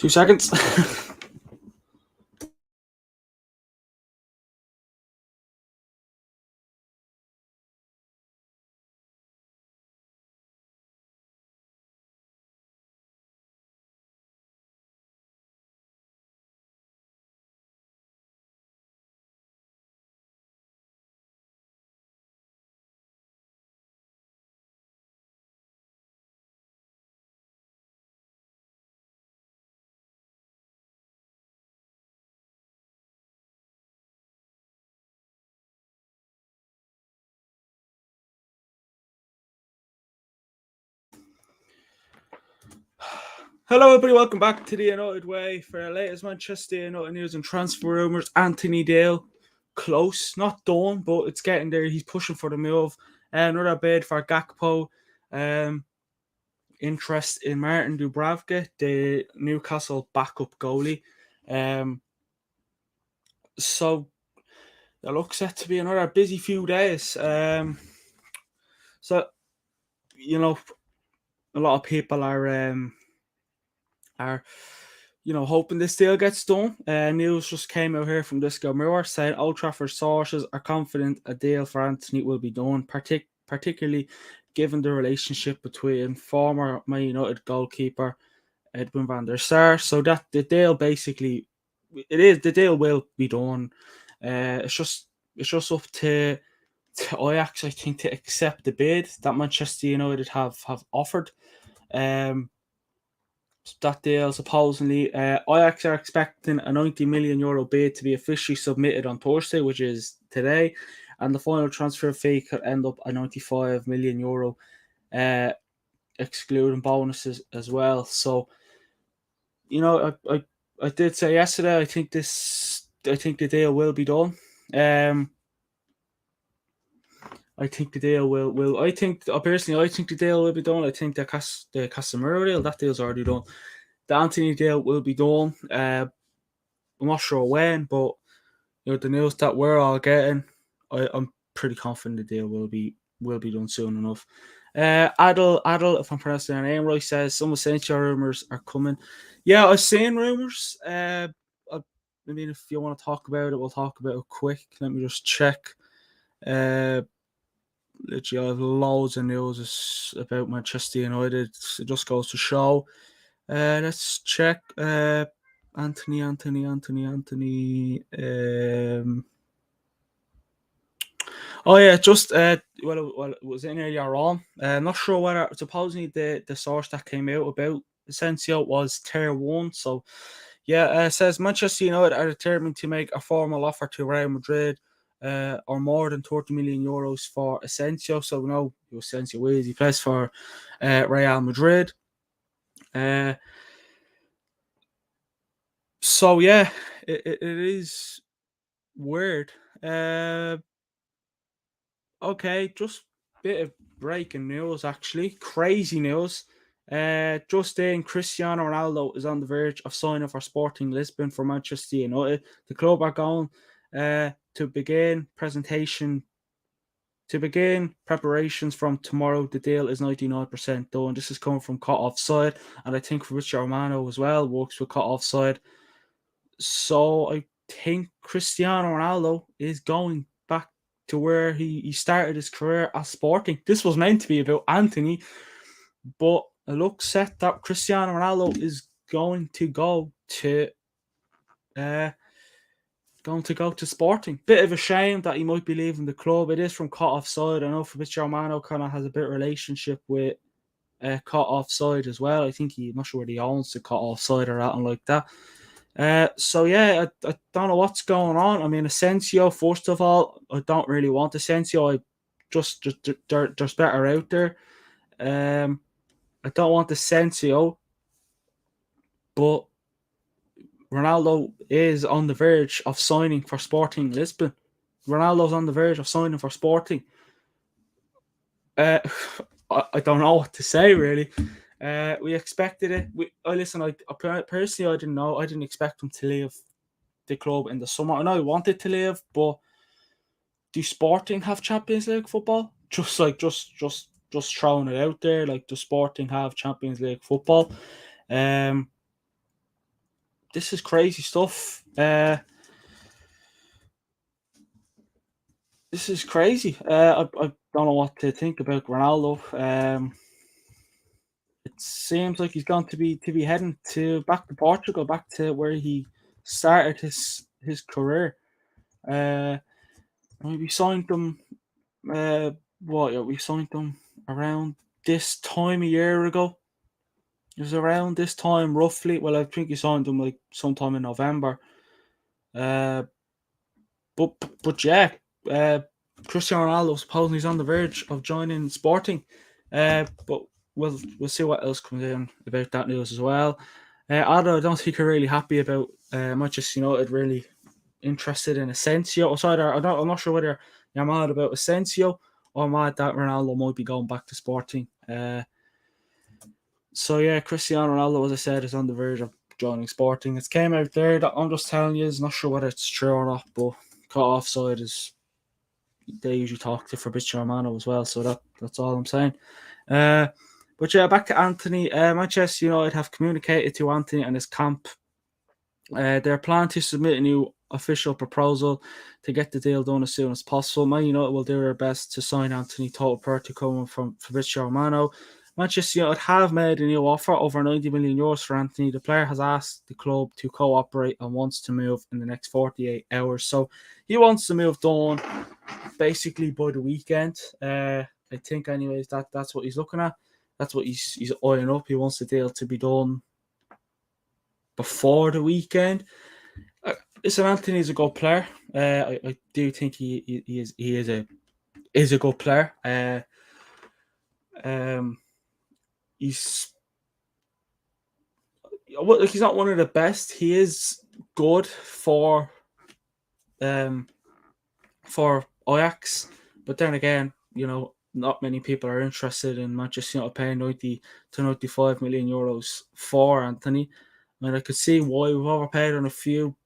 2 seconds. Hello, everybody. Welcome back to the United Way for our latest Manchester United news and transfer rumours. Antony Dale, close, not done, but it's getting there. He's pushing for the move. Another bid for Gakpo. Interest in Martin Dubravka, the Newcastle backup goalie. So it looks set to be another busy few days. So a lot of people are hoping this deal gets done. News just came out here from Disco Mirror saying Old Trafford sources are confident a deal for Antony will be done, particularly given the relationship between former Man United goalkeeper Edwin van der Sar. So that the deal basically, the deal will be done. It's just up to Ajax, I think, to accept the bid that Manchester United have offered. That deal supposedly, Ajax are expecting a €90 million bid to be officially submitted on Thursday, which is today, and the final transfer fee could end up a €95 million, excluding bonuses as well. So, I did say yesterday, I think the deal will be done. I think the deal will. I think personally, I think the deal will be done. I think the Casemiro deal, that deal's already done. The Antony deal will be done. I'm not sure when, but the news that we're all getting, I'm pretty confident the deal will be done soon enough. Adel, if I'm pronouncing their name right, says some essential rumors are coming. Yeah, I've seen rumors. I mean, if you want to talk about it, we'll talk about it quick. Let me just check. Literally, I have loads of news about Manchester United. It just goes to show. Let's check. Antony. Oh yeah, just it was in earlier on. I'm not sure whether supposedly the source that came out about Asensio was tier 1. So yeah, it says Manchester United are determined to make a formal offer to Real Madrid, or more than €30 million for Asensio. So we know who Asensio is. He plays for Real Madrid. So yeah, it is weird. Okay, just bit of breaking news actually. Crazy news. Just in, Cristiano Ronaldo is on the verge of signing for Sporting Lisbon for Manchester United. The club are going to begin preparations from tomorrow. The deal is 99% done. This is coming from Cut Offside, and I think Richard Romano as well works with Cut Offside. So I think Cristiano Ronaldo is going back to where he started his career at Sporting. This was meant to be about Antony, but it looks set that Cristiano Ronaldo is going to go to Sporting. Bit of a shame that he might be leaving the club. It is from Cut Offside. I know Fabrizio Romano kind of has a bit of relationship with Cut Offside as well. I think I'm not sure whether he owns the Cut Offside or anything like that. So yeah, I don't know what's going on. I mean, Asensio, first of all, I don't really want Asensio. There's better out there. I don't want Asensio, but Ronaldo is on the verge of signing for Sporting Lisbon. Ronaldo's on the verge of signing for Sporting. I don't know what to say really. We expected it. I personally, I didn't know. I didn't expect him to leave the club in the summer. I know he wanted to leave, but do Sporting have Champions League football? Just throwing it out there. Like, do Sporting have Champions League football? this is crazy stuff. This is crazy. I don't know what to think about Ronaldo. It seems like he's going to be heading back to Portugal, back to where he started his career. We signed them. We signed them around this time a year ago. It was around this time roughly. Well, I think he signed them like sometime in November. Uh, but yeah, uh, Cristiano Ronaldo supposedly he's on the verge of joining Sporting. But we'll see what else comes in about that news as well. Although I don't think you're really happy about Manchester United really interested in Asensio. I'm not sure whether you're mad about Asensio or mad that Ronaldo might be going back to Sporting. So yeah, Cristiano Ronaldo, as I said, is on the verge of joining Sporting. It's came out there that I'm just telling you, is not sure whether it's true or not, but cut offside is they usually talk to Fabrizio Romano as well, so that's all I'm saying. But yeah, back to Antony. Manchester United have communicated to Antony and his camp their plan to submit a new official proposal to get the deal done as soon as possible. Man United will do their best to sign Antony total priority coming from Fabrizio Romano. Manchester United have made a new offer over 90 million euros for Antony. The player has asked the club to cooperate and wants to move in the next 48 hours. So he wants to move done basically by the weekend. I think, anyways, that's what he's looking at. That's what he's eyeing up. He wants the deal to be done before the weekend. Listen, Anthony's a good player. I do think he is a good player. He's not one of the best. He is good for Ajax, but then again, not many people are interested in Manchester United paying 90 to 95 million euros for Antony. I mean, I could see why we've overpaid on a few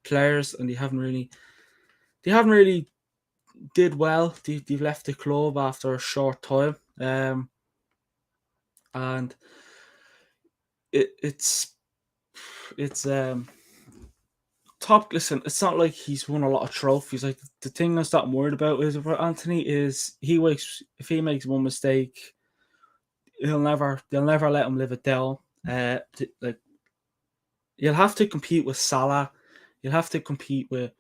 players, and they haven't really did well. They've left the club after a short time, and it's top. Listen, it's not like he's won a lot of trophies. Like, the thing that's that I'm worried about is about Antony is if he makes one mistake, they'll never let him live it down. Like, you'll have to compete with Salah. You'll have to compete with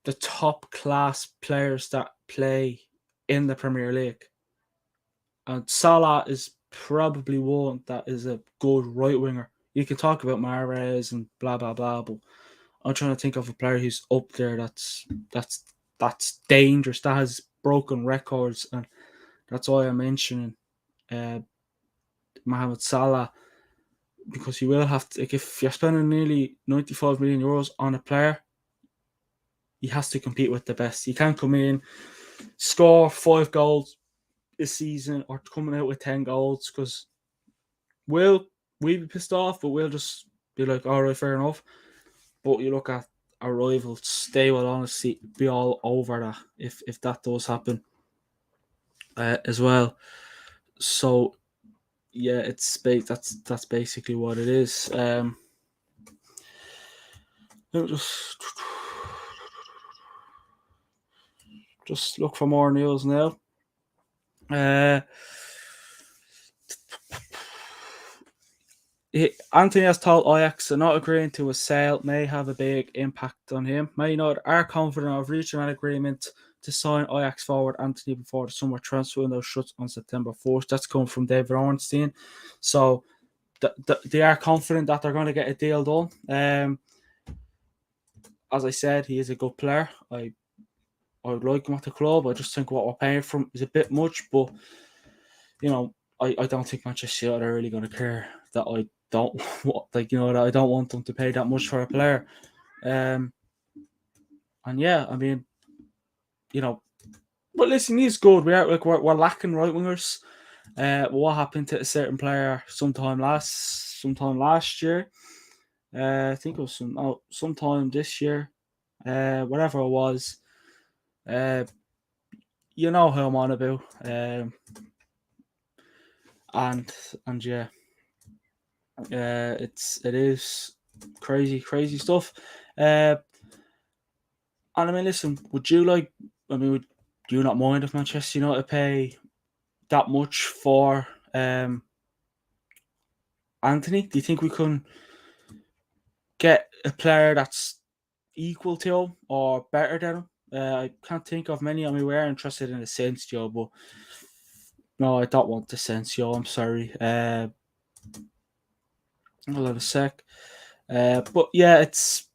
the top class players that play in the Premier League. And Salah is probably one that is a good right winger. You can talk about Mahrez and blah blah blah, but I'm trying to think of a player who's up there that's dangerous, that has broken records, and that's why I'm mentioning Mohamed Salah, because you will have to, like, if you're spending nearly 95 million euros on a player, he has to compete with the best. You can't come in, score 5 goals this season or coming out with 10 goals, because we'll be pissed off, but we'll just be like, all right, fair enough. But you look at our rivals, they will honestly be all over that if that does happen as well. So yeah, that's basically what it is. Just look for more news now. Antony has told Ajax that not agreeing to a sale may have a big impact on him. Man United are confident of reaching an agreement to sign Ajax forward Antony before the summer transfer window shuts on September 4th. That's coming from David Ornstein. So they are confident that they're going to get a deal done. As I said, he is a good player. I would like him at the club. I just think what we're paying for him is a bit much, but I don't think Manchester United are really going to care that I don't that I don't want them to pay that much for a player. And yeah, I mean, but listen, he's good. We're lacking right wingers. What happened to a certain player sometime last year? I think it was sometime this year. Whatever it was. You know who I'm on about. And yeah, it is crazy stuff. And I mean, listen, would you like? I mean, would you not mind if Manchester United pay that much for Antony? Do you think we can get a player that's equal to him or better than him? I can't think of many. I mean, we're interested in Asensio, but no, I don't want Asensio. I'm sorry. Hold on a sec. But yeah, it's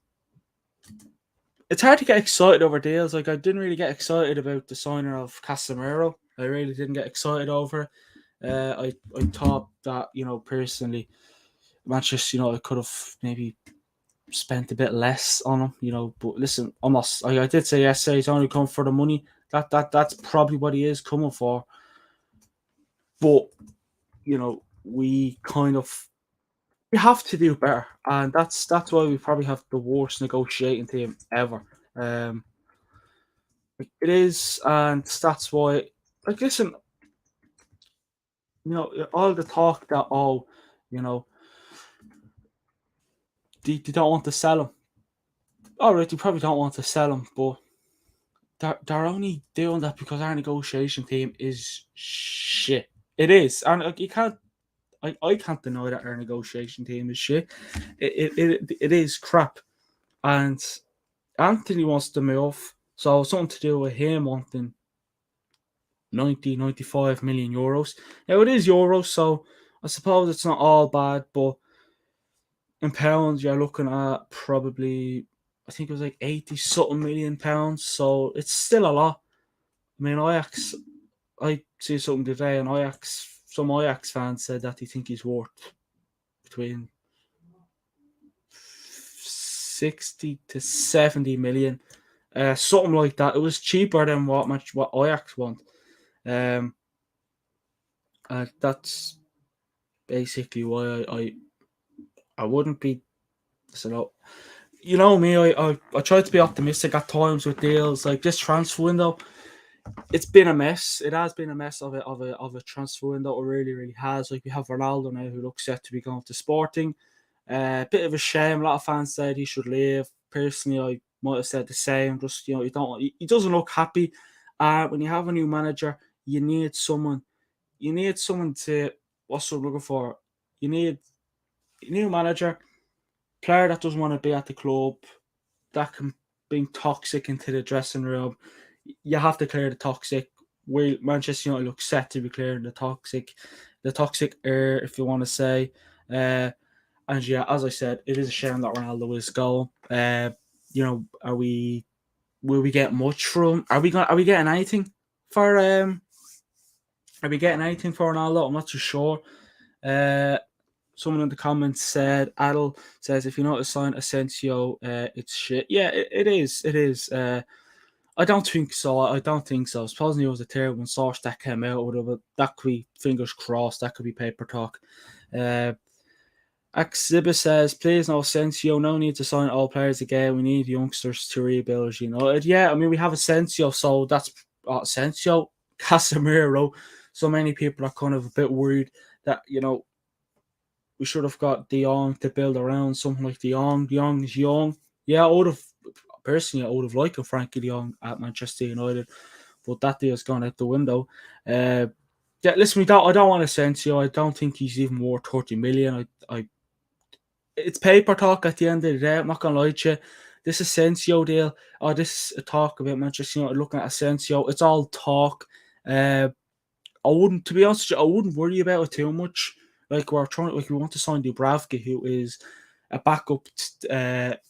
hard to get excited over deals. Like I didn't really get excited about the signing of Casemiro. I really didn't get excited over it. I thought that personally, Manchester United could have maybe spent a bit less on him. But listen, I'm not. I did say yesterday he's only come for the money. That's probably what he is coming for. But we kind of we have to do better, and that's why we probably have the worst negotiating team ever. Um, it is, and that's why. Like, listen, all the talk that you know, they don't want to sell him. All right, they probably don't want to sell him, but they're only doing that because our negotiation team is shit. It is, and like, you can't. I can't deny that our negotiation team is shit. It is crap, and Antony wants to move, so something to do with him wanting 95 million euros. Now it is euros, so I suppose it's not all bad, but in pounds you're looking at probably, I think it was like 80 something million pounds, so it's still a lot. I mean, Ajax, I see something today, and some Ajax fans said that they think he's worth between 60 to 70 million, something like that. It was cheaper than what Ajax want. That's basically why I wouldn't be. So you know me, I try to be optimistic at times with deals like this transfer window. It's been a mess. It has been a mess of a transfer window. It really has. Like, we have Ronaldo now, who looks set to be going to Sporting. Bit of a shame. A lot of fans said he should leave. Personally, I might have said the same. Just you don't. He doesn't look happy. When you have a new manager, you need someone. You need someone to. What's what I'm looking for? You need a new manager, player that doesn't want to be at the club, that can bring toxic into the dressing room. You have to clear the toxic. Manchester United look set to be clearing the toxic air, if you want to say. And yeah, as I said, it is a shame that Ronaldo is gone. Are we? Will we get much from? Are we getting anything for? Are we getting anything for Ronaldo? I'm not too sure. Someone in the comments said, Adel says, if you know to sign Asensio, it's shit. Yeah, it is. It is. I don't think so. I don't think so. Supposedly it was a terrible one source that came out, whatever. That could be, fingers crossed, that could be paper talk. Exhibit says, please no Asensio, no need to sign all players again. We need youngsters to rebuild United. Yeah, I mean, we have Asensio, so that's Asensio, Casemiro. So many people are kind of a bit worried that, we should have got De Jong to build around something like De Jong. De Jong is young. Yeah, I would have liked a Frankie De Jong at Manchester United, but that deal's gone out the window. Yeah, listen, I don't want Asensio. I don't think he's even worth 30 million. It's paper talk at the end of the day. I'm not gonna lie to you. This Asensio deal, or this talk about Manchester United looking at Asensio, it's all talk. I wouldn't, to be honest with you, I wouldn't worry about it too much. Like, we want to sign Dubravka, who is a backup,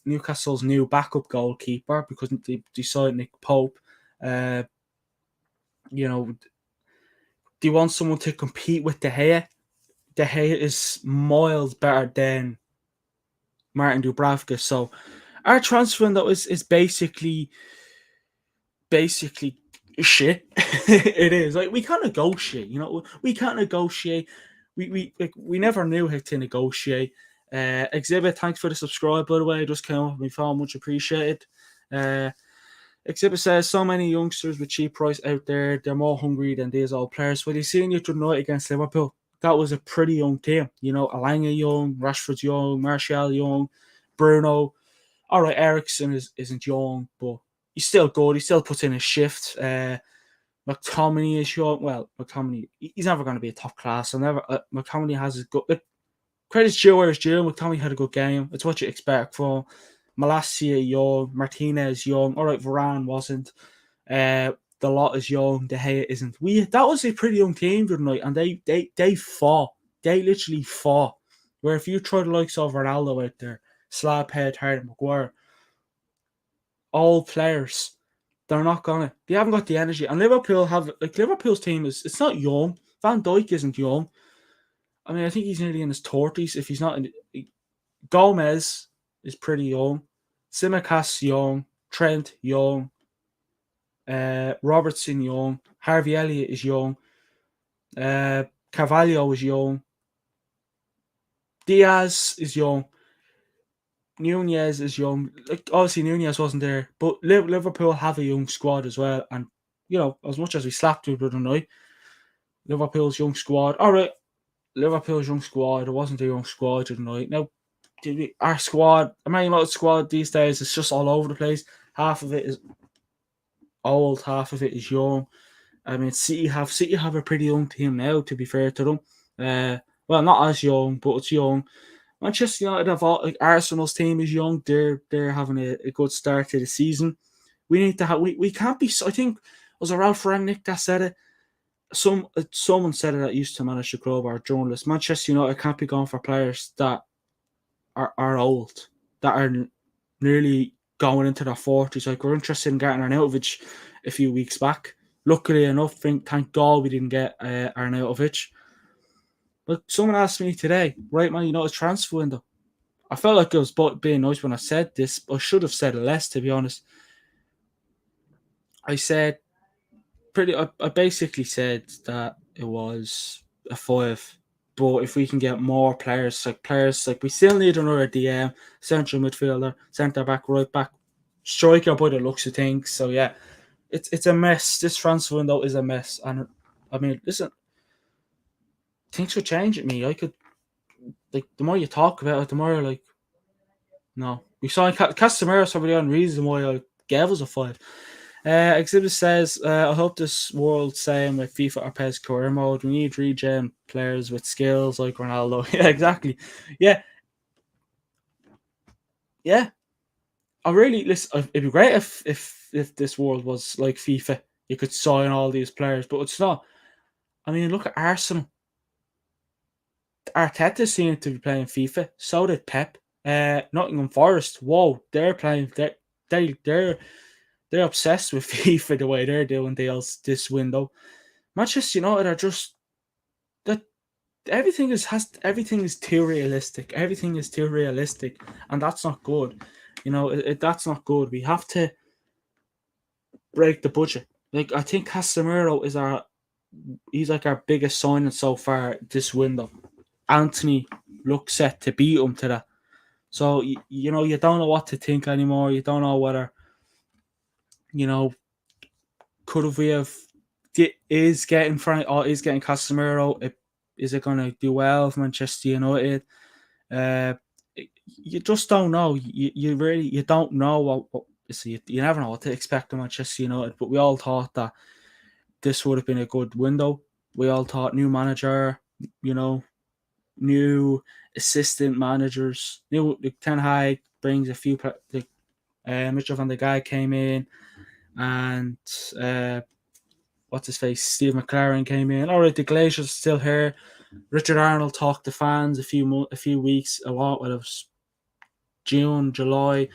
Newcastle's new backup goalkeeper, because they signed Nick Pope. They want someone to compete with De Gea. De Gea is miles better than Martin Dubravka. So our transfer window is basically shit. It is. Like, we can't negotiate. We can't negotiate. We never knew how to negotiate. Exhibit, thanks for the subscribe, by the way. It just came up on my phone, much appreciated. Exhibit says, so many youngsters with cheap price out there, they're more hungry than these old players. Well, you seen you tonight against Liverpool. That was a pretty young team. Alanga young, Rashford's young, Martial young, Bruno. All right, Ericsson isn't young, but he's still good. He still puts in a shift. McTominay is young. Well, McTominay, he's never going to be a top class. McTominay has a good. Credit's due where it's due. McTominay had a good game. It's what you expect from Malacia young, Martinez young. All right, Varane wasn't. The lot is young. De Gea isn't. That was a pretty young team tonight, and they fought. They literally fought. Where if you throw the likes of Ronaldo out there, Slabhead, Harry Maguire, all players, they're not gonna. They haven't got the energy. And Liverpool's team it's not young. Van Dijk isn't young. I mean, I think he's nearly in his 30s. If he's not Gomez is pretty young. Tsimikas young. Trent young. Robertson young. Harvey Elliott is young. Carvalho is young. Diaz is young. Nunez is young. Like obviously Nunez wasn't there, but Liverpool have a young squad as well. And as much as we slapped it the other night, Liverpool's young squad. All right, Liverpool's young squad. It wasn't a young squad tonight. Now, our squad, the Man United squad these days, is just all over the place. Half of it is old, half of it is young. I mean, City have a pretty young team now. To be fair to them, well, not as young, but it's young. Manchester United have Arsenal's team is young. They're having a good start to the season. We need to have. We can't be. I think it was a Ralph Rangnick that said it. Someone said it that used to manage the club, or journalist. Manchester United can't be going for players that are old, that are nearly going into their 40s. Like we're interested in getting Arnautovic a few weeks back. Luckily enough, thank God we didn't get Arnautovic. But someone asked me today, right, Man United's transfer window. I felt like it was being nice when I said this, but I should have said it less, to be honest. I said I basically said that it was a 5. But if we can get more players like we still need another DM, central midfielder, centre back, right back, striker by the looks of things. So yeah, it's a mess. This transfer window is a mess. And I mean, listen, things could change at me. I could, like, the more you talk about it, the more like, no. We saw Casemiro, somebody on reason why I gave us a 5. Exhibit says, I hope this world's same with FIFA or PES career mode. We need regen players with skills like Ronaldo. Yeah, exactly. Yeah. Yeah. It'd be great if this world was like FIFA. You could sign all these players, but it's not. I mean, look at Arsenal. Arteta seemed to be playing FIFA. So did Pep. Nottingham Forest. Whoa, they're playing. They're obsessed with FIFA the way they're doing deals this window. Manchester United are just that everything is too realistic. Everything is too realistic, and that's not good. That's not good. We have to break the budget. Like I think Casemiro he's like our biggest signing so far this window. Antony looks set to beat him to that. So you don't know what to think anymore. You don't know whether is getting Casemiro. Is it going to do well with Manchester United? You just don't know. You don't know what you never know what to expect of Manchester United. But we all thought that this would have been a good window. We all thought new manager, new assistant managers. New Ten Hag brings a few. Mitchell van der Gaag came in, and what's his face? Steve McLaren came in. All right, the Glazers still here. Richard Arnold talked to fans a few weeks ago. Well, it was June, July.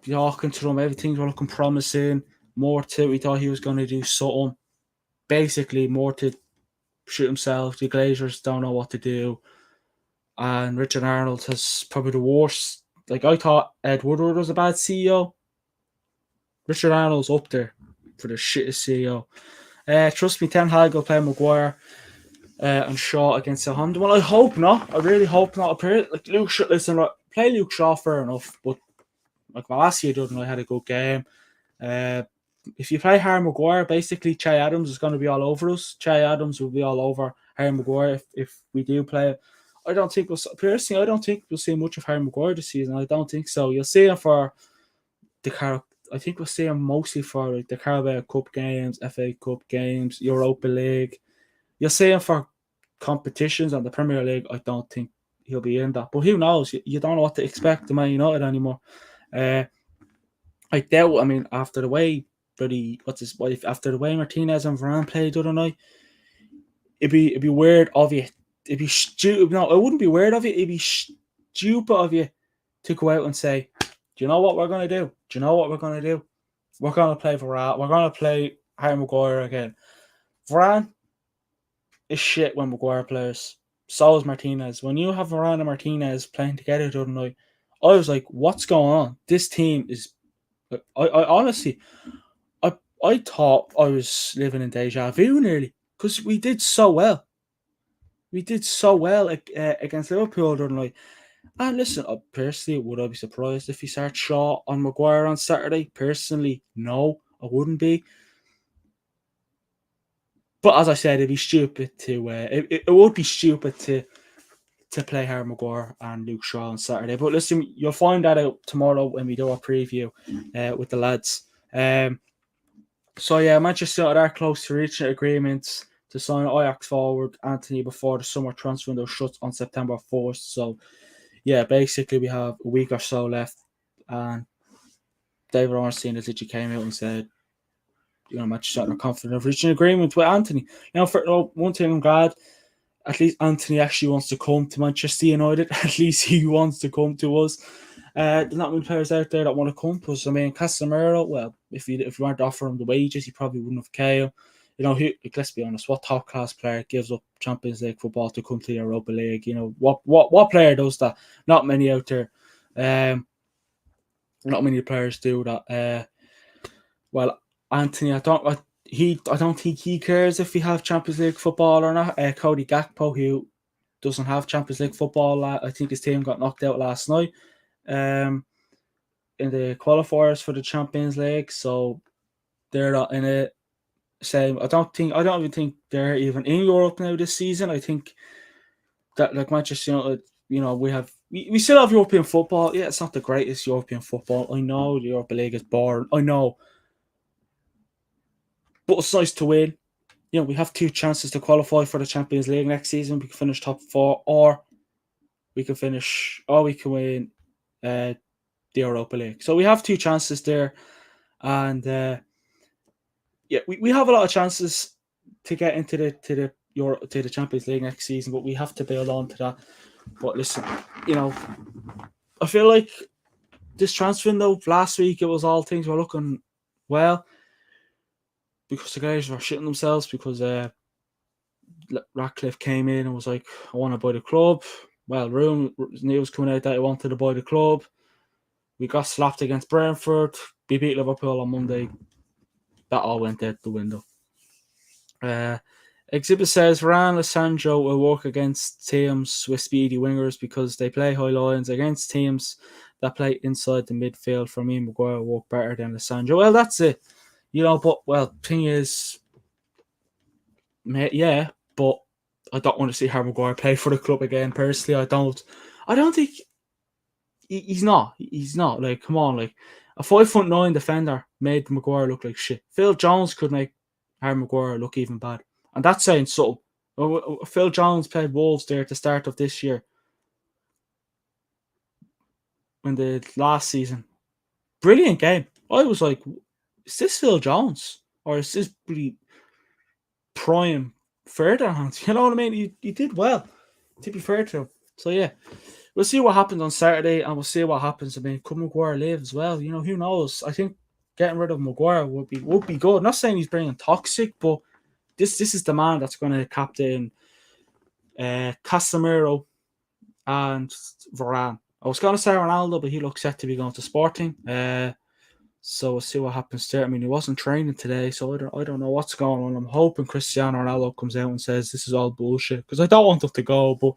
Talking to them, everything's looking promising. More to, we thought he was going to do something. Basically, more to shoot himself. The Glazers don't know what to do. And Richard Arnold has probably the worst. Like, I thought Ed Woodward was a bad CEO. Richard Arnold's up there for the shittest CEO. Trust me, Ten Hag will play Maguire and Shaw against Southampton. Well, I hope not. I really hope not. Like Luke Shaw, play Luke Shaw fair enough, but like Malacia didn't, I had a good game. If you play Harry Maguire, basically Che Adams is going to be all over us. Che Adams will be all over Harry Maguire if we do play it. I don't think personally, I don't think we'll see much of Harry Maguire this season. I don't think so. You'll see him for the I think we'll see him mostly for like the Carabao Cup games, FA Cup games, Europa League. You'll see him for competitions and the Premier League. I don't think he'll be in that. But who knows? You don't know what to expect of Man United anymore. I doubt. I mean, after the way after the way Martinez and Varane played the other night, it'd be weird of you. It'd be stupid. No, it wouldn't be weird of you. It'd be stupid of you to go out and say, "Do you know what we're gonna do? Do you know what we're gonna do? We're gonna play Varane. We're gonna play Harry Maguire again." Varane is shit when Maguire plays. So is Martinez. When you have Varane and Martinez playing together the other night, I was like, "What's going on? This team is." I honestly, I thought I was living in deja vu nearly because we did so well. We did so well against Liverpool the other night. And listen, personally, would I be surprised if he starts Shaw on Maguire on Saturday? Personally, no, I wouldn't be. But as I said, it'd be stupid to. It would be stupid to play Harry Maguire and Luke Shaw on Saturday. But listen, you'll find that out tomorrow when we do our preview with the lads. So yeah, Manchester United are close to reaching agreements to sign Ajax forward Antony before the summer transfer window shuts on September 4th. So yeah, basically we have a week or so left, and David Ornstein literally came out and said, Manchester United are confident of reaching an agreement with Antony. Now, for one thing, I'm glad at least Antony actually wants to come to Manchester United. At least he wants to come to us. There's not many players out there that want to come to us. I mean, Casemiro, well, if you weren't offering him the wages, he probably wouldn't have came. Let's be honest, what top class player gives up Champions League football to come to the Europa League? What player does that? Not many out there. Not many players do that. Well, Antony, I don't think he cares if we have Champions League football or not. Cody Gakpo, who doesn't have Champions League football, I think his team got knocked out last night in the qualifiers for the Champions League, so they're not in it. Same. I don't even think they're even in Europe now this season. I think that like Manchester United, we still have European football. Yeah, it's not the greatest European football. I know the Europa League is boring. I know. But it's nice to win. We have 2 chances to qualify for the Champions League next season. We can finish top 4, or we can win the Europa League. So we have 2 chances there, and we have a lot of chances to get into the Champions League next season. But we have to build on to that. But listen, I feel like this transfer window last week, it was all things were looking well, because the guys were shitting themselves because Ratcliffe came in and was like, I want to buy the club. Well, news coming out that he wanted to buy the club. We got slapped against Brentford. We beat Liverpool on Monday. That all went out the window. Exhibit says Varane Lissandro will work against teams with speedy wingers because they play high lines. Against teams that play inside the midfield, for me, Maguire will work better than Lissandro. Well, that's it. Thing is, yeah, but I don't want to see Harry Maguire play for the club again. Personally, I don't think he's not. He's not. Like, come on, like a 5'9" defender made Maguire look like shit. Phil Jones could make Harry Maguire look even bad, and that's saying something. Phil Jones played Wolves there at the start of this year, in the last season. Brilliant game. I was like, is this Phil Jones or is this pretty prime Ferdinand? You know what I mean? He did well, to be fair to him. So yeah, we'll see what happens on Saturday, and we'll see what happens. I mean, could Maguire live as well? Who knows? I think getting rid of Maguire would be good. I'm not saying he's bringing toxic, but this is the man that's going to captain Casemiro and Varane. I was going to say Ronaldo, but he looks set to be going to Sporting. So we'll see what happens there. I mean, he wasn't training today, so I don't know what's going on. I'm hoping Cristiano Ronaldo comes out and says this is all bullshit, because I don't want him to go. But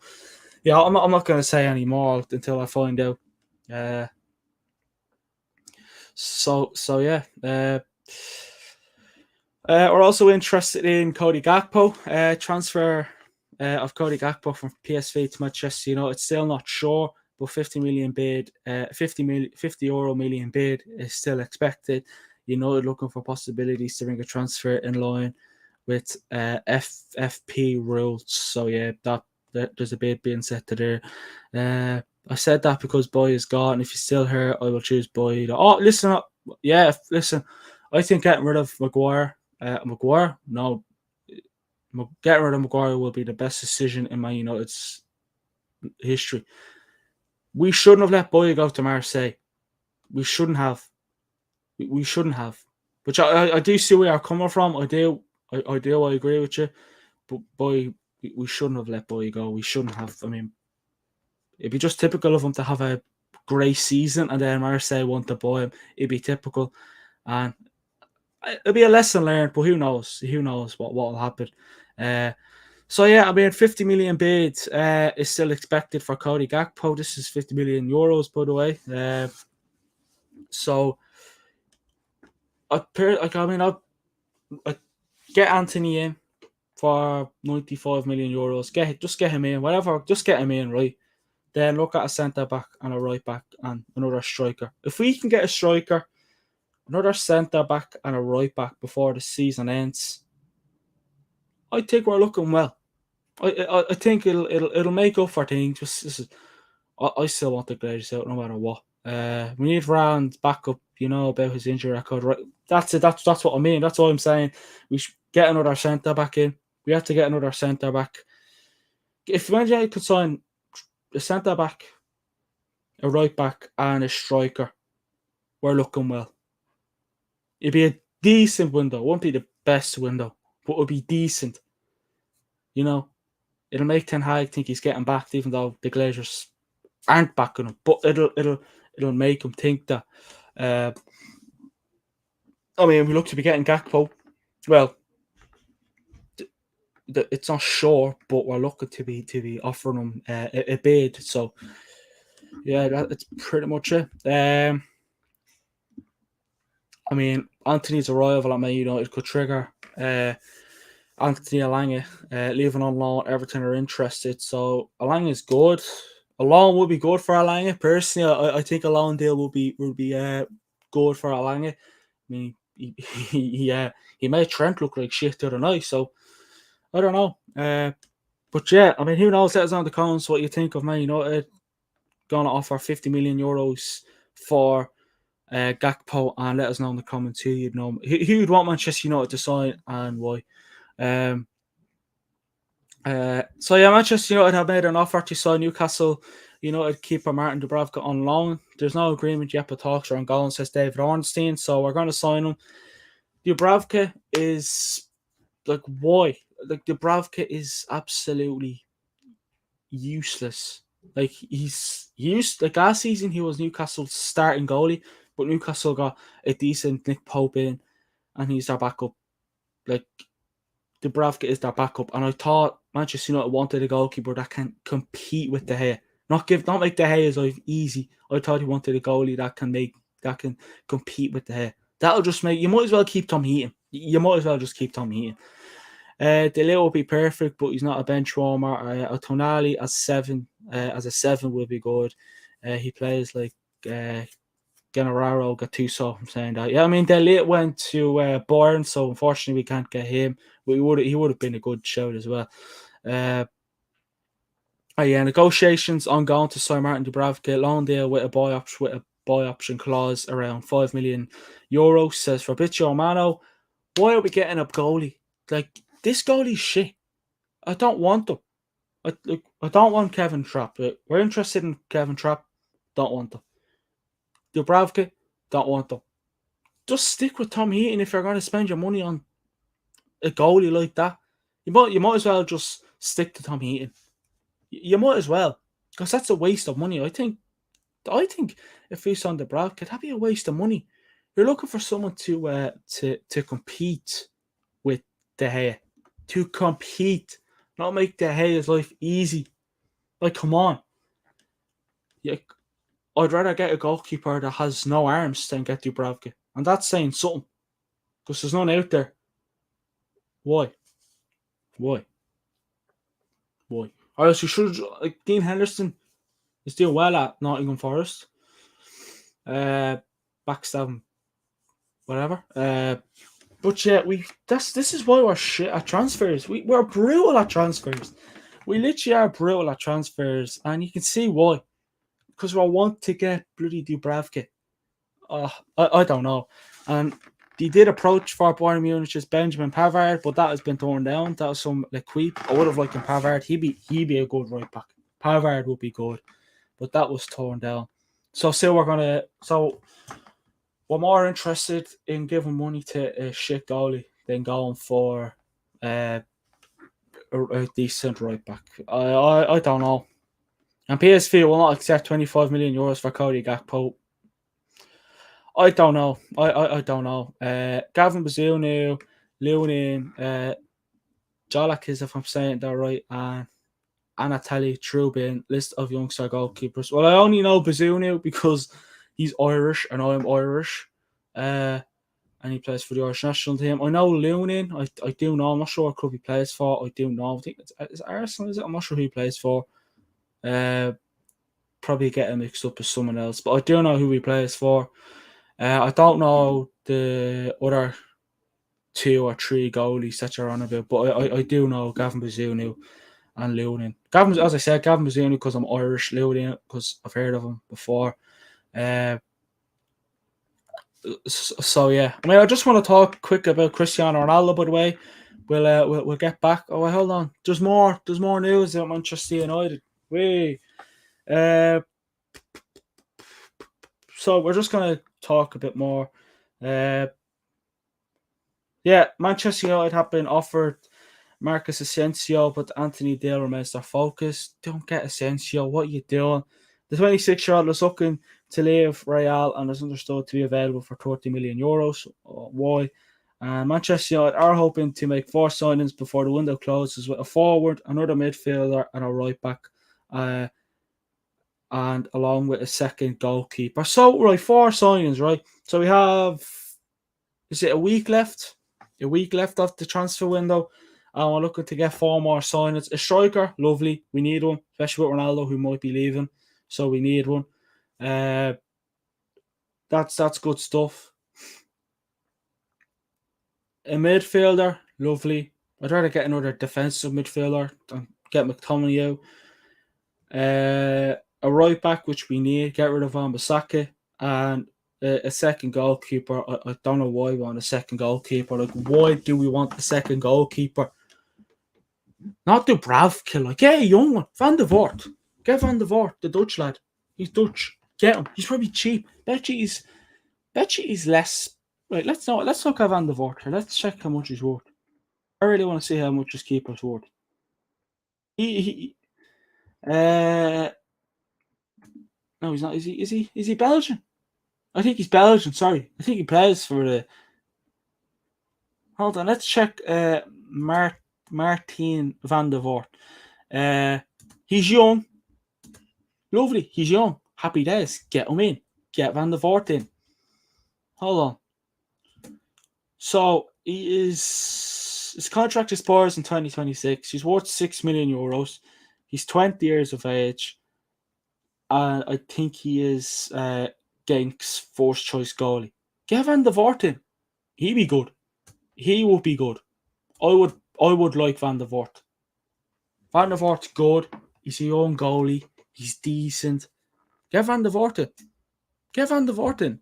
yeah, I'm not going to say any more until I find out. So yeah. We're also interested in Cody Gakpo transfer. of Cody Gakpo from PSV to Manchester United. Still not sure, but 50 million bid, 50 euro million bid is still expected. United looking for possibilities to bring a transfer in line with FFP rules. So yeah, that there's a bid being set to there. I said that because Boy is gone. If he's still here, I will choose Boy. Oh, listen up. Yeah, listen. I think getting rid of Maguire, no, getting rid of Maguire will be the best decision in Man United's history. We shouldn't have let Boy go to Marseille. We shouldn't have. We shouldn't have. Which I do see where you're coming from. I do. I agree with you. But Boy, we shouldn't have let Boy go. We shouldn't have. I mean, it'd be just typical of him to have a great season and then Marseille want to buy him. It'd be typical. And it'll be a lesson learned, but who knows? Who knows what will happen? So yeah, I mean, 50 million bid is still expected for Cody Gakpo. This is 50 million euros, by the way. So I get Antony in for 95 million euros. Just get him in, whatever. Just get him in, right? Then look at a centre back and a right back and another striker. If we can get a striker, another centre back and a right back before the season ends, I think we're looking well. I think it'll make up for things. I still want the Glazers out no matter what. We need Rand's backup, about his injury record. Right, that's it. That's what I mean. That's what I'm saying. We should get another centre back in. We have to get another centre back. If Managerial could sign a centre back, a right back, and a striker, we're looking well. It'd be a decent window. It won't be the best window, but it'll be decent. It'll make Ten Hag think he's getting backed, even though the Glazers aren't backing him. But it'll make him think that. We look to be getting Gakpo. Well, it's not sure, but we're looking to be offering him a bid. So yeah, that's pretty much it. Antony's arrival at Man United could trigger Antony Alanga leaving on loan. Everton are interested, so Alanga is good. A loan would be good for Alanga. Personally, I think a loan deal will be good for Alanga. I mean, he made Trent look like shit the other night, so I don't know. But yeah, who knows? Let us know in the comments what you think of Man United going to offer 50 million euros for Gakpo, and let us know in the comments who you'd want Manchester United to sign and why. So yeah, Manchester United have made an offer to sign Newcastle United keeper Martin Dubravka on loan. There's no agreement yet, but talks are ongoing, says David Ornstein. So we're going to sign him. Dubravka is why? Dubravka is absolutely useless. He's used last season he was Newcastle's starting goalie, but Newcastle got a decent Nick Pope in, and he's their backup. Dubravka is their backup, and I thought Manchester United wanted a goalkeeper that can compete with De Gea. Not make De Gea's life easy. I thought he wanted a goalie that can compete with De Gea. That'll just make you might as well keep Tom Heaton. You might as well just keep Tom Heaton. De Gea will be perfect, but he's not a bench warmer. Tonali as a 7 will be good. He plays like Gennaro Gattuso. I'm saying that. Yeah, De Gea went to Bayern, so unfortunately we can't get him. But he would have been a good shout as well. Negotiations ongoing to sign Martin Dubravka, loan deal with a buy option clause around 5 million euros. Says Fabrizio Romano, why are we getting a goalie? This goalie's shit. I don't want him. I don't want Kevin Trapp. We're interested in Kevin Trapp. Don't want him. Dubravka, don't want him. Just stick with Tom Heaton if you're going to spend your money on a goalie like that. You might as well just stick to Tom Heaton. You might as well, because that's a waste of money. I think if we signed Dubravka, that'd be a waste of money. You're looking for someone to compete with De Gea, to compete, not make De Gea's life easy. Come on. Yeah, I'd rather get a goalkeeper that has no arms than get Dubravka, and that's saying something, because there's none out there. Why? Why? Or else you should, like, Dean Henderson is doing well at Nottingham Forest. Backstabbing, whatever. But yeah, this is why we're shit at transfers. We're brutal at transfers. We literally are brutal at transfers, and you can see why. Because we want to get bloody Dubravka. I don't know. And they did approach for Bayern Munich's Benjamin Pavard, but that has been torn down. That was some like queep. I would have liked him Pavard. He'd be a good right back. Pavard would be good, but that was torn down. So we're more interested in giving money to a shit goalie than going for a decent right back. I don't know. And PSV will not accept 25 million euros for Cody Gakpo. I don't know. I don't know. Gavin Bazunu, Lunin, Jolakis, if I'm saying that right, and Anatoly Trubin, list of youngster goalkeepers. Well, I only know Bazunu because he's Irish and I'm Irish. And he plays for the Irish national team. I know Lunin. I do know. I'm not sure what club he plays for. I do know. I think it's Arsenal, is it? I'm not sure who he plays for. Probably getting mixed up with someone else. But I do know who he plays for. I don't know the other 2 or 3 goalies that you're on about, but I do know Gavin Bazunu and Lunin. As I said, Gavin Bazunu because I'm Irish, Lunin because I've heard of him before. So yeah, I mean, I just want to talk quick about Cristiano Ronaldo. By the way, we'll get back. Oh, wait, hold on. There's more news about Manchester United. So we're just gonna talk a bit more. Manchester United have been offered Marcus Asensio, but Antony Dale remains their focus. Don't get Asensio. What are you doing? The 26-year-old is looking to leave Real and is understood to be available for 30 million euros. Why? And Manchester United are hoping to make 4 signings before the window closes with a forward, another midfielder, and a right back, and along with a second goalkeeper. So, right, 4 signings, right? So we have, is it a week left? A week left of the transfer window. And we're looking to get 4 more signings. A striker, lovely. We need one, especially with Ronaldo, who might be leaving. So we need one. That's good stuff. A midfielder, lovely. I'd rather get another defensive midfielder than get McTominay out. A right back, which we need. Get rid of Wan-Bissaka. And a second goalkeeper. I don't know why we want a second goalkeeper. Like, why do we want a second goalkeeper? Not Dubravka. Like, get a young one. Van der Voort. Get Van der Voort, the Dutch lad. He's Dutch. Get him. He's probably cheap. Bet you he's less. Right, let's look at Van der Voort. Let's check how much he's worth. I really want to see how much his keeper's worth. No, he's not. Is he Belgian? I think he's Belgian. Sorry, I think he plays for the. Hold on, let's check. Martin Van der Voort. He's young. Lovely. He's young. Happy days. Get him in. Get Van der Voort in. Hold on. So his contract expires in 2026. He's worth 6 million euros. He's 20 years of age. And I think he is Genk's first choice goalie. Get Van der Voort in. He'd be good. He would be good. I would like Van der Voort. Van der Voort's good. He's a young goalie. He's decent. Get Van der Voort in. Get Van der Voort in.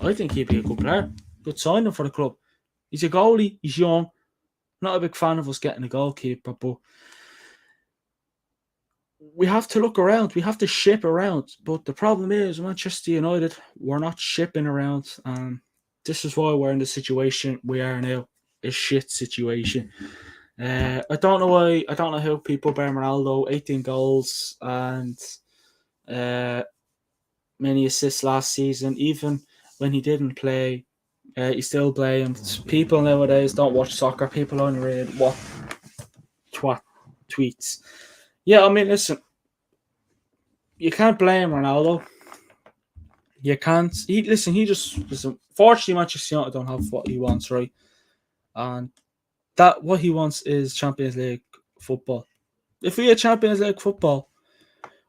I think he'd be a good player. Good signing for the club. He's a goalie. He's young. Not a big fan of us getting a goalkeeper, but we have to look around. We have to ship around. But the problem is, Manchester United, we're not shipping around. And this is why we're in the situation we are now. A shit situation. I don't know why. I don't know how people blame Ronaldo. 18 goals and many assists last season. Even when he didn't play, he still blamed. People nowadays don't watch soccer. People only read tweets. Yeah, I mean, listen. You can't blame Ronaldo. You can't. Fortunately, Manchester United don't have what he wants, right? And that what he wants is Champions League football. if we had Champions League football,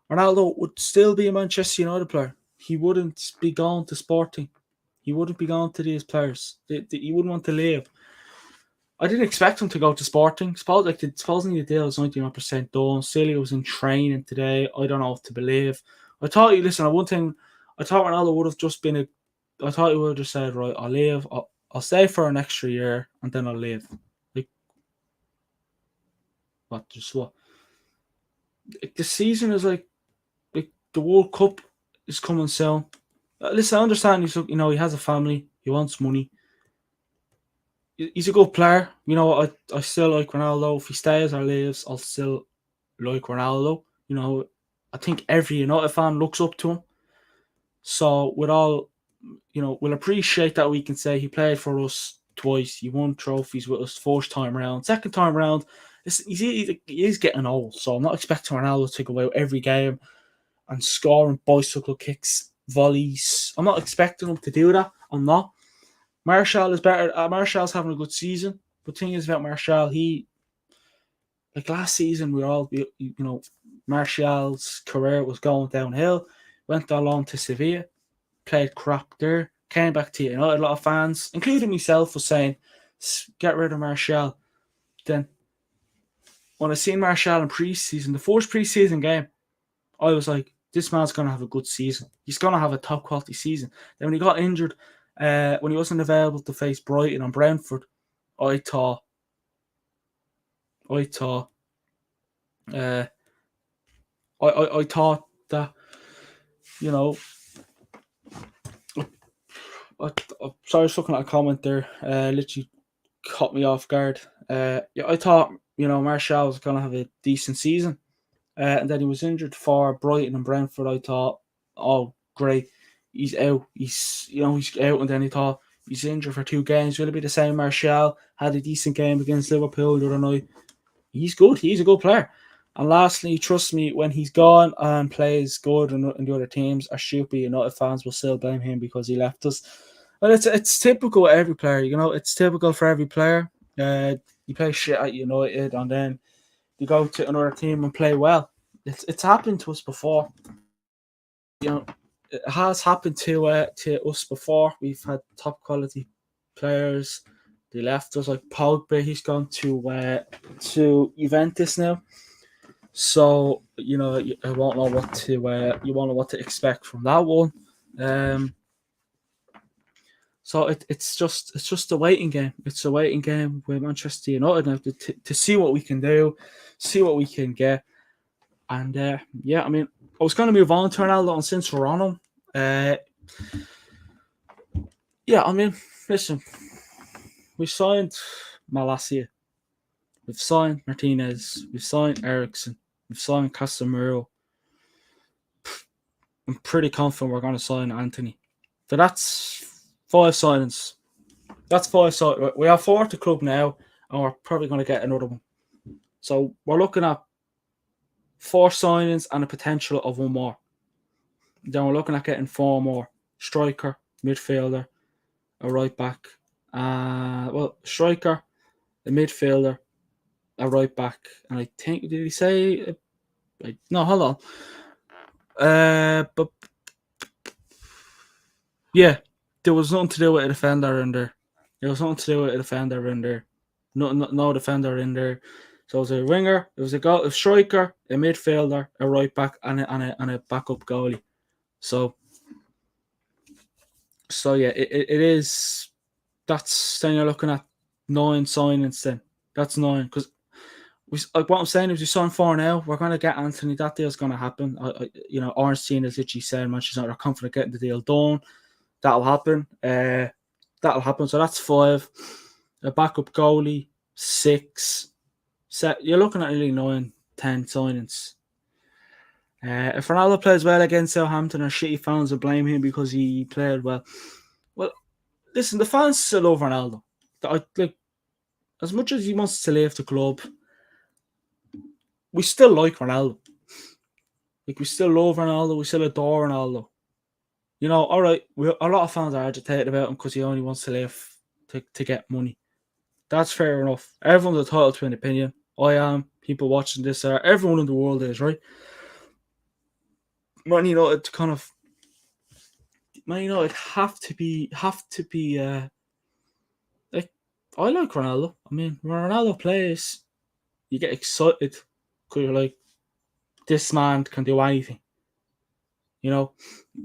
Ronaldo would still be a Manchester United player. He wouldn't be going to Sporting. He wouldn't be going to these players. He wouldn't want to leave. I didn't expect him to go to Sporting. Supposedly the deal was 99% done. Silly was in training today. I don't know what to believe. I thought, one thing, I thought Ronaldo would have just been I thought he would have just said, right, I'll leave. I'll stay for an extra year and then I'll leave. Like, what? Just what? The season is like the World Cup is coming soon. Listen, I understand he has a family. He wants money. He's a good player. I still like Ronaldo. If he stays or leaves, I'll still like Ronaldo. I think every United fan looks up to him. So we'll appreciate that we can say he played for us twice. He won trophies with us first time around. Second time around, he's getting old. So I'm not expecting Ronaldo to go out every game and scoring bicycle kicks, volleys. I'm not expecting him to do that. I'm not. Martial is better. Martial's having a good season. But the thing is about Martial, like last season, Martial's career was going downhill. Went on loan to Sevilla, played crap there, came back to United. A lot of fans, including myself, was saying, get rid of Martial. Then, when I seen Martial in pre-season, the first pre-season game, I was like, this man's going to have a good season. He's going to have a top quality season. Then when he got injured, when he wasn't available to face Brighton and Brentford, I thought I thought that I'm sorry, I was looking at a comment there. Literally caught me off guard. I thought Martial was going to have a decent season, and then he was injured for Brighton and Brentford. I thought, oh great, he's out. He's out, and then he thought he's injured for 2 games. Will it be the same? Martial had a decent game against Liverpool the other night. He's good. He's a good player. And lastly, trust me, when he's gone and plays good in the other teams, our stupid United fans will still blame him because he left us. But it's typical with every player, it's typical for every player. You play shit at United and then you go to another team and play well. It's happened to us before. It has happened to us before. We've had top quality players. They left us, like Pogba. He's gone to Juventus now. So I won't know what to you won't know what to expect from that one. So it's just a waiting game. It's a waiting game with Manchester United now to see what we can do, see what we can get. And I was going to move on to Ronaldo, and since we're on him, listen, we signed Malacia, we've signed Martinez, we've signed Ericsson, we've signed Casemiro. I'm pretty confident we're going to sign Antony. So that's 5 signings. That's 5 signings. We have 4 at the club now, and we're probably going to get another one. So we're looking at 4 signings and a potential of 1 more. Then we're looking at getting 4 more. Striker, midfielder, a right back. Striker, a midfielder, a right back. And I think, did he say... no, hold on. But yeah, there was nothing to do with a defender in there. No defender in there. So it was a winger, it was a striker, a midfielder, a right back, and a backup goalie. So yeah, it is. That's then you're looking at 9 signings. Then that's 9 because what I'm saying is we signed 4 now. We're going to get Antony. That deal's going to happen. Ornstein has literally said Manchester United are confident getting the deal done. That'll happen. So that's 5. A backup goalie, 6. You're looking at nearly 9, 10 signings. If Ronaldo plays well against Southampton, or shitty fans will blame him because he played well. Well, listen, the fans still love Ronaldo. As much as he wants to leave the club, we still like Ronaldo. We still love Ronaldo. We still adore Ronaldo. All right, a lot of fans are agitated about him because he only wants to leave to get money. That's fair enough. Everyone's entitled to an opinion. I am. people watching this are. Everyone in the world is, right? Man United kind of Man United have to be like, I like Ronaldo. I mean, when Ronaldo plays, you get excited because you're like, this man can do anything. You know,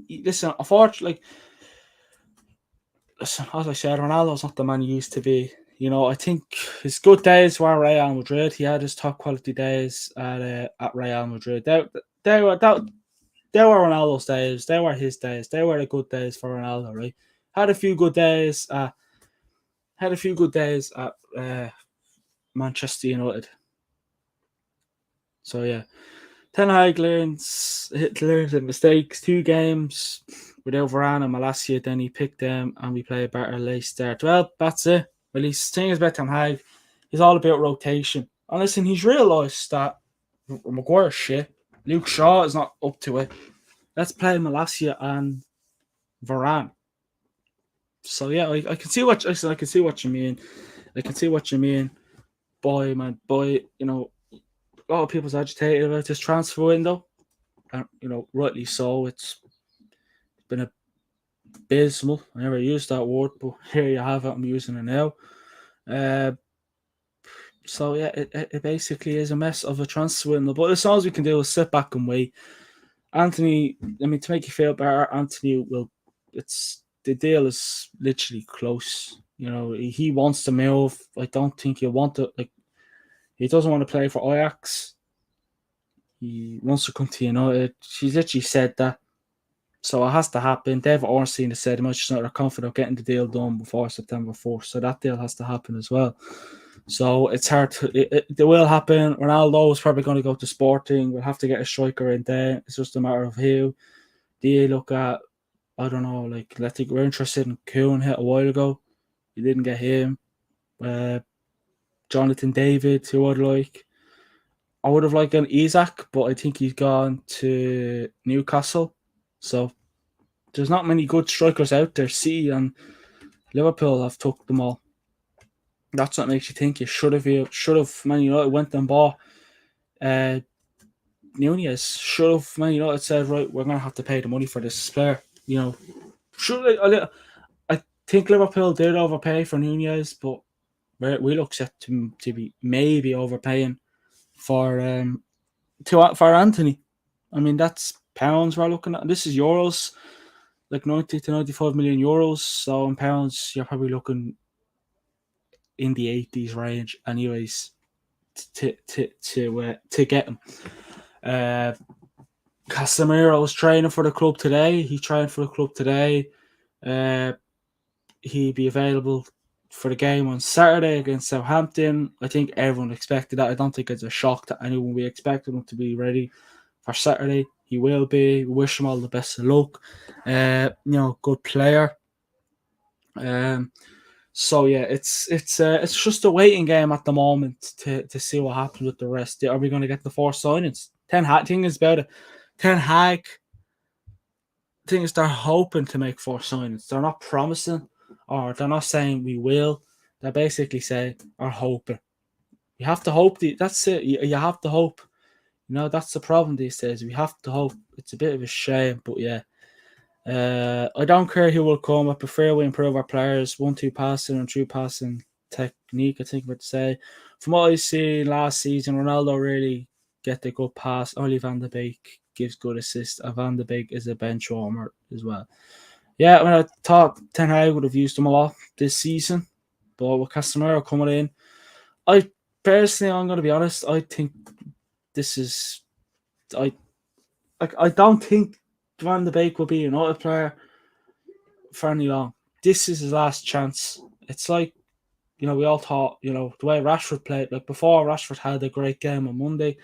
listen, unfortunately, listen, as I said, Ronaldo's not the man he used to be. You know, I think his good days were Real Madrid. He had his top quality days at Real Madrid. They were Ronaldo's days. They were his days. They were the good days for Ronaldo, right? Had a few good days. Had a few good days at Manchester United. So yeah, Ten Hag learns the mistakes. 2 games without Varane and Malacia. Then he picked them, and we play a better late start. Well, that's it. Well, he's thing is about Ten Hag. He's all about rotation. And listen, he's realised that Maguire's shit. Luke Shaw is not up to it. Let's play Malacia and Varane. So yeah, I can see what I can see what you mean. I can see what you mean. Boy, man, boy, you know, a lot of people's agitated about this transfer window, and you know, rightly so. It's been abysmal. I never used that word, but here you have it. I'm using it now. So yeah, it basically is a mess of a transfer window. But as all we can do is sit back and wait. Anthony, I mean, to make you feel better, Anthony will. It's the deal is literally close. You know, he wants to move. I don't think he'll want to. Like, he doesn't want to play for Ajax. He wants to come to United. She's literally said that. So it has to happen. David Ornstein has said Manchester United are confident of getting the deal done before September 4th. So that deal has to happen as well. So it's hard to. It will happen. Ronaldo is probably going to go to Sporting. We'll have to get a striker in there. It's just a matter of who. Do you look at, I don't know, like, I think we're interested in Kuhn hit a while ago. You didn't get him. Jonathan David, who I'd like. I would have liked an Isak, but I think he's gone to Newcastle. So there's not many good strikers out there. City and Liverpool have took them all. That's what makes you think you should have Man United went and bought Nunez. Should have Man United said, right, we're going to have to pay the money for this player. You know, I think Liverpool did overpay for Nunez, but we look set to be maybe overpaying for Antony. I mean, that's pounds we're looking at. This is euros, like 90 to 95 million euros. So in pounds, you're probably looking in the 80s range, anyways, to get him. Casemiro's training for the club today. He trained for the club today. He'd be available for the game on Saturday against Southampton. I think everyone expected that. I don't think it's a shock to anyone. We expected him to be ready for Saturday. He will be. We wish him all the best of luck. You know, good player. So yeah, it's just a waiting game at the moment to see what happens with the rest. Are we going to get the 4 signings? Ten Hag thing is about it. Ten Hag thing is they're hoping to make 4 signings. They're not promising, or they're not saying we will. They basically say are hoping. You have to hope. That's it. You have to hope. You know, that's the problem these days. We have to hope. It's a bit of a shame, but yeah. I don't care who will come. I prefer we improve our players. 1-2 passing and 3 passing technique, I think I would say. From what I see last season, Ronaldo really get the good pass. Only Van de Beek gives good assists. And Van de Beek is a bench warmer as well. Yeah, I mean, I thought Ten Hag would have used him a lot this season. But with Casemiro coming in, I'm going to be honest, I think this is... I don't think Van de Beek will be a United player for any long. This is his last chance. It's like, you know, we all thought, you know, the way Rashford played, like before Rashford had a great game on Monday,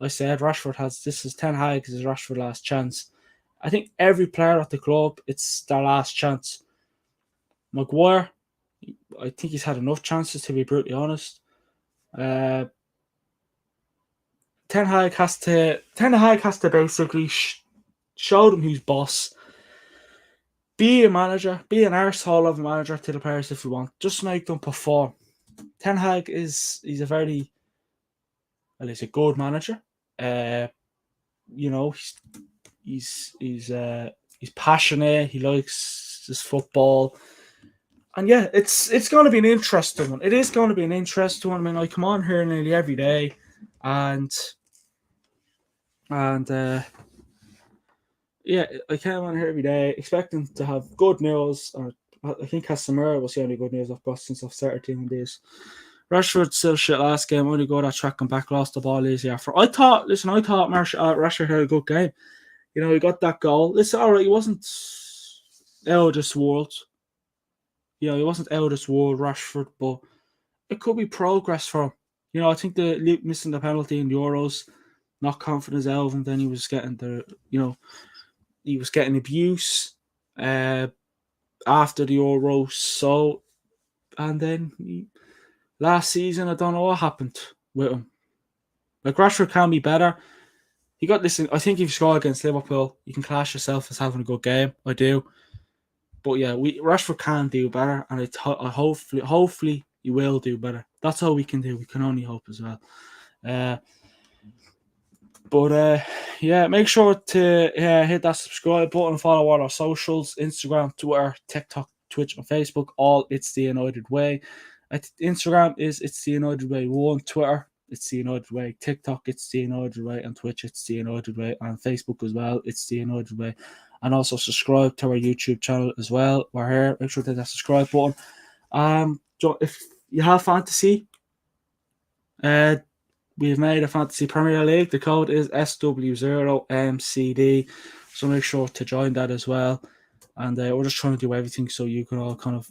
I said this is Ten Hag, this is Rashford's last chance. I think every player at the club, it's their last chance. Maguire, I think he's had enough chances, to be brutally honest. Ten Hag has to basically show them who's boss. Be a manager, be an arsehole of a manager to the players if you want. Just make them perform. Ten Hag he's a very and he's a good manager. You know, he's passionate. He likes his football. And yeah, it's going to be an interesting one. It is going to be an interesting one. I mean, I come on here nearly every day, and yeah, I came on here every day expecting to have good news. Or I think Casemiro was the only good news I've got since I've started doing this. Rashford still shit last game. Only got that track and back, lost the ball easy after. I thought Rashford had a good game. You know, he got that goal. Listen, all right, he wasn't out of this world. You know, he wasn't out of this world, Rashford, but it could be progress for him. You know, I think the missing the penalty in the Euros, not confident as Elvin, then he was getting he was getting abuse after the Euros. So, and then last season, I don't know what happened with him. Like, Rashford can be better. I think if you score against Liverpool, you can class yourself as having a good game. I do. But yeah, Rashford can do better, and hopefully he will do better. That's all we can do. We can only hope as well. Yeah, make sure to hit that subscribe button, follow all our socials, Instagram, Twitter, TikTok, Twitch, and Facebook. All It's the United Way. Instagram is It's the United Way 1, Twitter, It's the United Way, TikTok, It's the United Way, and Twitch, It's the United Way, and Facebook as well, It's the United Way. And also subscribe to our YouTube channel as well. We're here. Make sure to hit that subscribe button. If you have fantasy, we've made a Fantasy Premier League. The code is SW0MCD. So make sure to join that as well. And we're just trying to do everything so you can all what's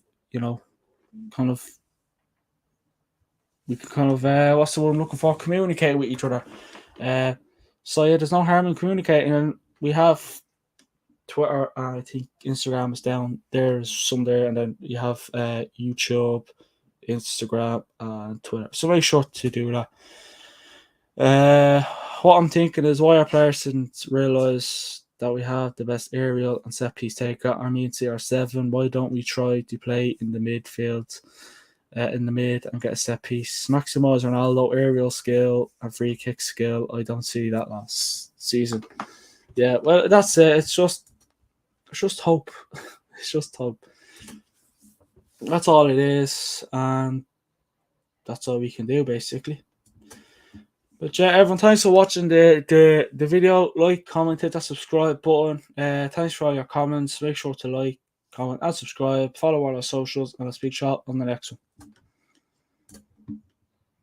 the word I'm looking for? Communicate with each other. So yeah, there's no harm in communicating. And we have Twitter, and I think Instagram is down. There's some there, and then you have YouTube, Instagram, and Twitter. So make sure to do that. What I'm thinking is why our players didn't realise that we have the best aerial and set piece taker. I mean, CR7. Why don't we try to play in the midfield, in the mid, and get a set piece? Maximise Ronaldo aerial skill and free kick skill. I don't see that last season. Yeah, well, that's it. It's just hope. It's just hope. That's all it is, and that's all we can do, basically. But yeah, everyone, thanks for watching the video. Like, comment, hit that subscribe button. Thanks for all your comments. Make sure to like, comment, and subscribe. Follow all our socials, and I'll speak short on the next one.